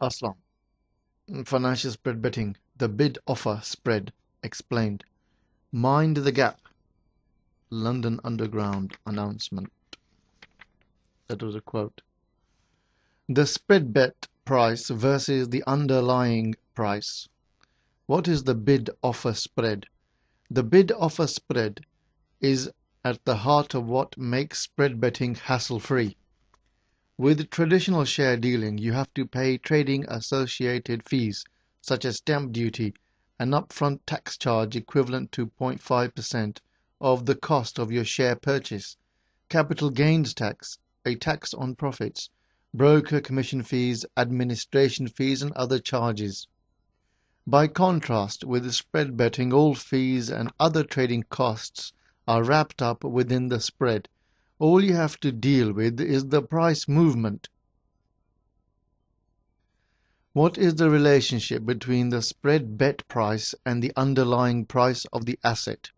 Aslam. Financial spread betting. The bid-offer spread. Explained. Mind the gap. London Underground announcement. That was a quote. The spread bet price versus the underlying price. What is the bid-offer spread? The bid-offer spread is at the heart of what makes spread betting hassle-free. With traditional share dealing, you have to pay trading associated fees, such as stamp duty, an upfront tax charge equivalent to 0.5% of the cost of your share purchase, capital gains tax, a tax on profits, broker commission fees, administration fees, and other charges. By contrast, with spread betting, all fees and other trading costs are wrapped up within the spread. All you have to deal with is the price movement. What is the relationship between the spread bet price and the underlying price of the asset?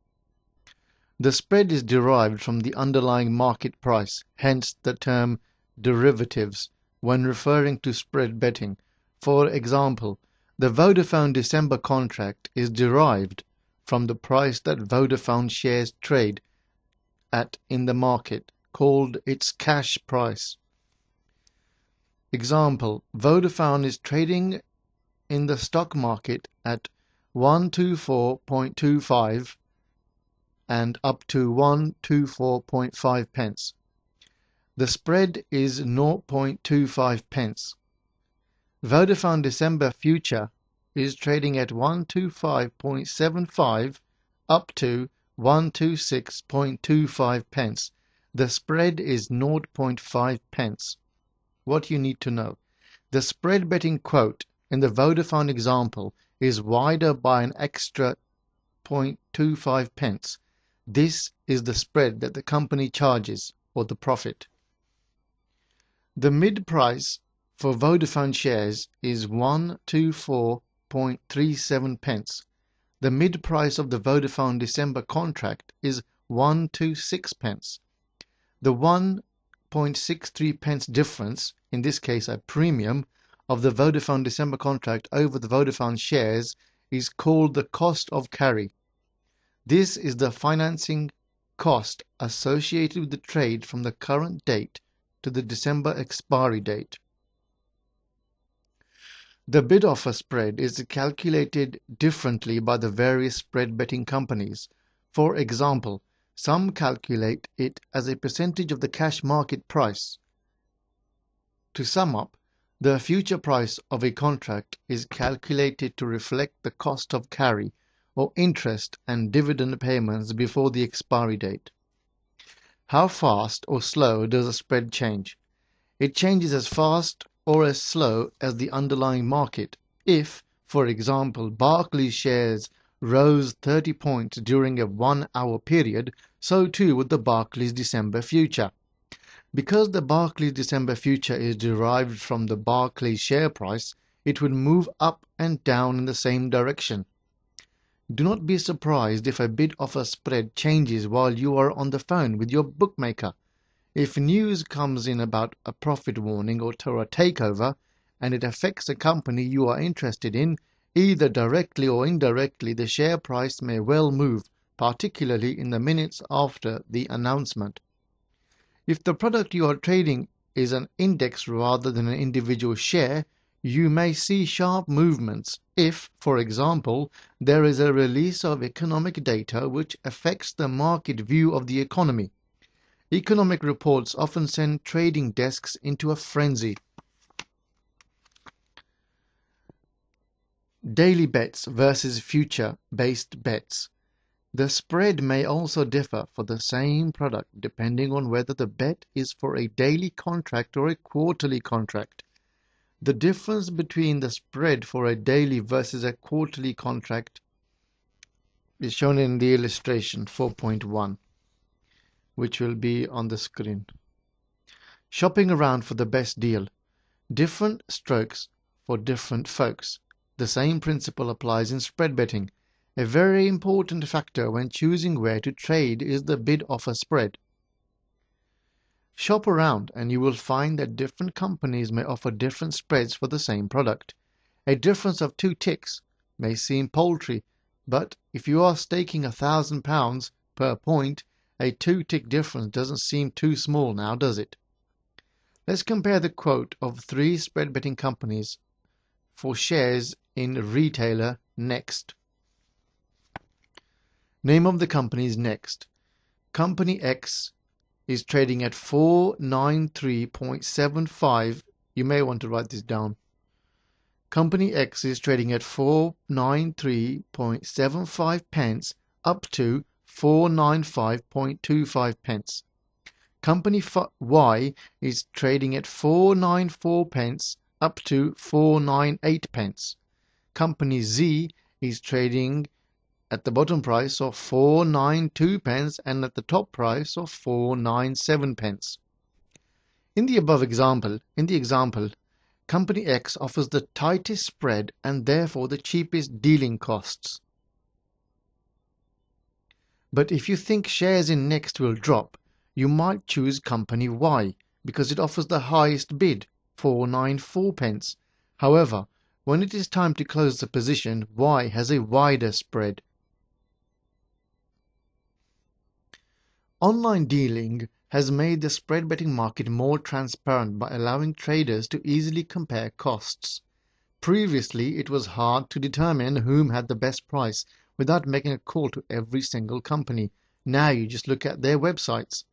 The spread is derived from the underlying market price, hence the term derivatives when referring to spread betting. For example, the Vodafone December contract is derived from the price that Vodafone shares trade at in the market, called its cash price. Example, Vodafone is trading in the stock market at 124.25 and up to 124.5 pence. The spread is 0.25 pence. Vodafone December future is trading at 125.75 up to 126.25 pence. The spread is 0.5 pence. What you need to know. The spread betting quote in the Vodafone example is wider by an extra 0.25 pence. This is the spread that the company charges, or the profit. The mid price for Vodafone shares is 124.37 pence. The mid price of the Vodafone December contract is 126 pence. The 1.63 pence difference, in this case a premium, of the Vodafone December contract over the Vodafone shares is called the cost of carry. This is the financing cost associated with the trade from the current date to the December expiry date. The bid-offer spread is calculated differently by the various spread betting companies. For example, some calculate it as a percentage of the cash market price. To sum up, the future price of a contract is calculated to reflect the cost of carry, or interest and dividend payments before the expiry date. How fast or slow does a spread change? It changes as fast or as slow as the underlying market. If, for example, Barclays shares rose 30 points during a 1-hour period, so too would the Barclays December future. Because the Barclays December future is derived from the Barclays share price, it would move up and down in the same direction. Do not be surprised if a bid-offer spread changes while you are on the phone with your bookmaker. If news comes in about a profit warning or a takeover, and it affects a company you are interested in, either directly or indirectly, the share price may well move, particularly in the minutes after the announcement. If the product you are trading is an index rather than an individual share, you may see sharp movements if, for example, there is a release of economic data which affects the market view of the economy. Economic reports often send trading desks into a frenzy. Daily bets versus future-based bets. The spread may also differ for the same product depending on whether the bet is for a daily contract or a quarterly contract. The difference between the spread for a daily versus a quarterly contract is shown in the illustration 4.1. which will be on the screen. Shopping around for the best deal. Different strokes for different folks. The same principle applies in spread betting. A very important factor when choosing where to trade is the bid-offer spread. Shop around and you will find that different companies may offer different spreads for the same product. A difference of 2 ticks may seem paltry, but if you are staking £1,000 per point, a 2-tick difference doesn't seem too small now, does it? Let's compare the quote of 3 spread betting companies for shares in retailer Next. Name of the company is Next. Company X is trading at 493.75. You may want to write this down. Company X is trading at 493.75 pence up to 495.25 pence. Company Y is trading at 494 pence up to 498 pence. Company Z is trading at the bottom price of 492 pence and at the top price of 497 pence. In the example, Company X offers the tightest spread and therefore the cheapest dealing costs. But if you think shares in Next will drop, you might choose Company Y because it offers the highest bid, 494 pence. However, when it is time to close the position, Y has a wider spread. Online dealing has made the spread betting market more transparent by allowing traders to easily compare costs. Previously, it was hard to determine whom had the best price without making a call to every single company. Now you just look at their websites.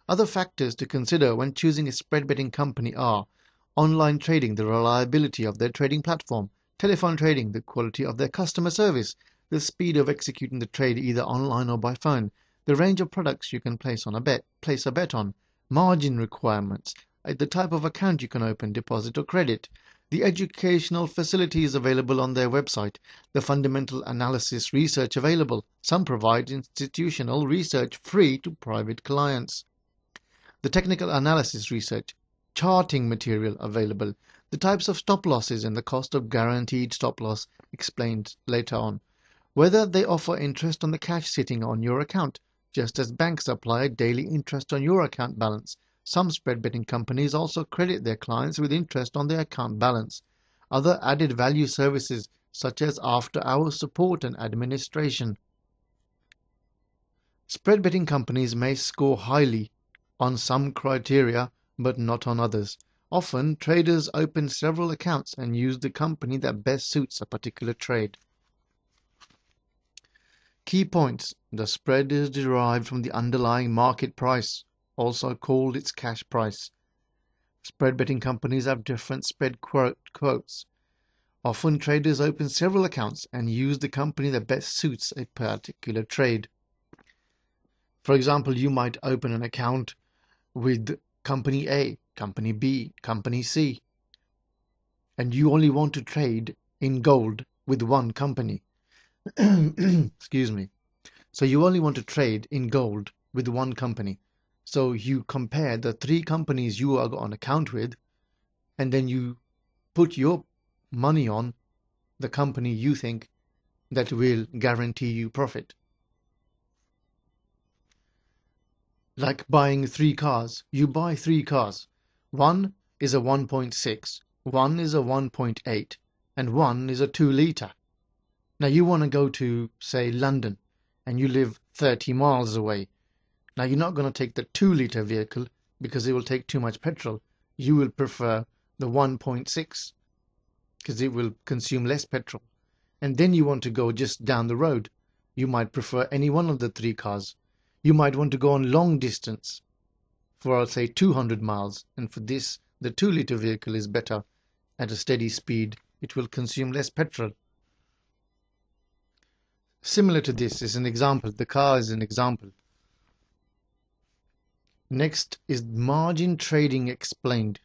Other factors to consider when choosing a spread betting company are online trading, the reliability of their trading platform, telephone trading, the quality of their customer service, the speed of executing the trade either online or by phone, the range of products you can place a bet on, margin requirements, the type of account you can open, deposit or credit, the educational facilities available on their website, the fundamental analysis research available. Some provide institutional research free to private clients. The technical analysis research, charting material available, the types of stop losses and the cost of guaranteed stop loss explained later on, whether they offer interest on the cash sitting on your account, just as banks apply daily interest on your account balance. Some spread betting companies also credit their clients with interest on their account balance. Other added value services such as after-hours support and administration. Spread betting companies may score highly on some criteria but not on others. Often, traders open several accounts and use the company that best suits a particular trade. Key points. The spread is derived from the underlying market price, also called its cash price. Spread betting companies have different spread quotes. Often traders open several accounts and use the company that best suits a particular trade. For example, you might open an account with Company A, Company B, Company C, and you only want to trade in gold with one company. Excuse me. So you only want to trade in gold with one company. So you compare the 3 companies you are on account with, and then you put your money on the company you think that will guarantee you profit. Like buying 3 cars. You buy 3 cars. One is a 1.6, one is a 1.8, and one is a 2-liter. Now you want to go to, say, London, and you live 30 miles away. Now you're not going to take the 2-liter vehicle because it will take too much petrol. You will prefer the 1.6 because it will consume less petrol. And then you want to go just down the road. You might prefer any one of the 3 cars. You might want to go on long distance for, I'll say, 200 miles. And for this, the 2-liter vehicle is better at a steady speed. It will consume less petrol. Similar to this is an example. The car is an example. Next is margin trading explained.